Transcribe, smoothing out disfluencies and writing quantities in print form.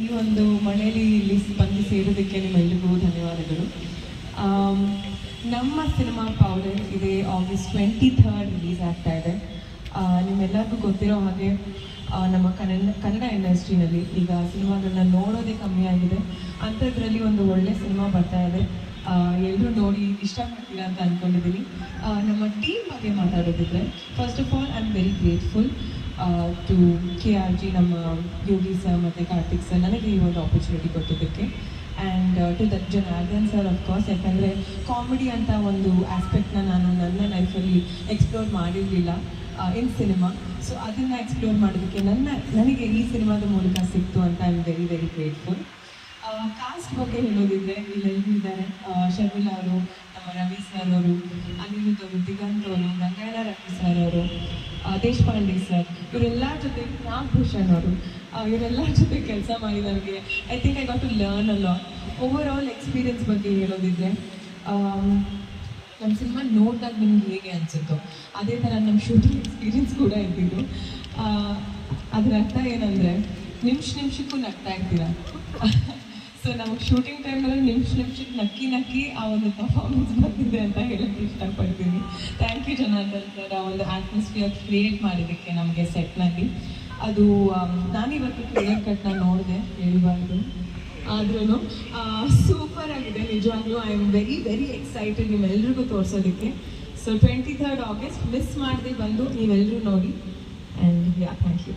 ಈ ಒಂದು ಮನೆಯಲ್ಲಿ ಇಲ್ಲಿ ಬಂದು ಸೇರೋದಕ್ಕೆ ನಿಮ್ಮೆಲ್ಲರಿಗೂ ಧನ್ಯವಾದಗಳು. ನಮ್ಮ ಸಿನಿಮಾ ಪೌಡರ್ ಇದೆ August 23rd ರಿಲೀಸ್ ಆಗ್ತಾ ಇದೆ. ನಿಮ್ಮೆಲ್ಲರಿಗೂ ಗೊತ್ತಿರೋ ಹಾಗೆ ನಮ್ಮ ಕನ್ನಡ ಇಂಡಸ್ಟ್ರಿನಲ್ಲಿ ಈಗ ಸಿನಿಮಾಗಳನ್ನ ನೋಡೋದೇ ಕಮ್ಮಿ ಆಗಿದೆ. ಅಂಥದ್ರಲ್ಲಿ ಒಂದು ಒಳ್ಳೆ ಸಿನಿಮಾ ಬರ್ತಾ ಇದೆ. ಎಲ್ಲರೂ ನೋಡಿ ಇಷ್ಟಪಡ್ತೀರಾ ಅಂತ ಅಂದ್ಕೊಂಡಿದ್ದೀನಿ. ನಮ್ಮ ಟೀಮ್ ಬಗ್ಗೆ ಮಾತಾಡೋದಿದ್ರೆ, first of all I am very grateful to KRG, ನಮ್ಮ ಯೋಗಿ ಸರ್ ಮತ್ತು ಕಾರ್ತಿಕ್ ಸರ್ ನನಗೆ ಈ ಒಂದು ಆಪರ್ಚುನಿಟಿ ಕೊಟ್ಟಿದ್ದಕ್ಕೆ. And to the Janardhan sir of course, ಯಾಕಂದರೆ ಕಾಮಿಡಿ ಅಂತ ಒಂದು ಆಸ್ಪೆಕ್ಟ್ನ ನಾನು ನನ್ನ ಲೈಫಲ್ಲಿ ಎಕ್ಸ್ಪ್ಲೋರ್ ಮಾಡಿರಲಿಲ್ಲ ಇನ್ ಸಿನಿಮಾ. ಸೊ ಅದನ್ನು ಎಕ್ಸ್ಪ್ಲೋರ್ ಮಾಡೋದಕ್ಕೆ ನನಗೆ ಈ ಸಿನಿಮಾದ ಮೂಲಕ ಸಿಕ್ತು ಅಂತ I am very very grateful. Cast ಬಗ್ಗೆ ಹೇಳೋದಿದ್ರೆ ಇಲ್ಲೆಲ್ಲರೂ ಇದ್ದಾರೆ. ಶರ್ಮಿಳಾ ಅವರು, ನಮ್ಮ ರವಿ ಸರ್ ಅವರು, ಅನಿರುದ್ಧ್ ಅವರು, ದಿಗಂತ್ ಅವರು, ರಂಗಾಯಣ ರವಿ ಸರ್ ಅವರು, ದೇಶಪಾಂಡೆ ಸರ್, ಇವರೆಲ್ಲರ ಜೊತೆ ನಾಗಭೂಷಣ್ ಅವರು, ಇವರೆಲ್ಲರ ಜೊತೆ ಕೆಲಸ ಮಾಡಿ ನನಗೆ I think I got to learn a lot. Overall experience ಬಗ್ಗೆ ಹೇಳೋದಿದ್ರೆ, ನಮ್ಮ ಸಿನಿಮಾ ನೋಡಿದಾಗ ನಿಮ್ಗೆ ಹೇಗೆ ಅನಿಸುತ್ತೋ ಅದೇ ಥರ ನಮ್ಮ ಶೂಟಿಂಗ್ ಎಕ್ಸ್ಪೀರಿಯನ್ಸ್ ಕೂಡ ಇದ್ದಿದ್ದು. ಅದರ ಅರ್ಥ ಏನಂದರೆ ನಿಮಿಷಕ್ಕೂ ನಗ್ತಾ ಇರ್ತೀರ. ಸೊ ನಮಗೆ ಶೂಟಿಂಗ್ ಟೈಮಲ್ಲಿ ನಿಮಿಷಕ್ಕೆ ನಕ್ಕಿ ಆ ಒಂದು ಪರ್ಫಾರ್ಮೆನ್ಸ್ ಬಂದಿದೆ ಅಂತ ಹೇಳೋಕ್ಕೆ ಇಷ್ಟಪಡ್ತೀನಿ. ಥ್ಯಾಂಕ್ ಯು ಜನಾರ್ದನ್ ಸರ್, ಆ ಒಂದು ಆಟ್ಮಾಸ್ಫಿಯರ್ ಕ್ರಿಯೇಟ್ ಮಾಡಿದ್ದಕ್ಕೆ ನಮಗೆ ಸೆಟ್ನಲ್ಲಿ. ಅದು ನಾನಿವತ್ತು ಕ್ಲಿಯರ್ ಕಟ್ನ ನೋಡಿದೆ, ಹೇಳ್ಬಾರ್ದು, ಆದ್ರೂ ಸೂಪರ್ ಆಗಿದೆ ನಿಜವಾಗ್ಲೂ. I am very very excited ನಿಮ್ಮೆಲ್ರಿಗೂ ತೋರಿಸೋದಕ್ಕೆ. ಸೊ 23rd August ಮಿಸ್ ಮಾಡದೆ ಬಂದು ನೀವೆಲ್ಲರೂ ನೋಡಿ. And yeah, thank you.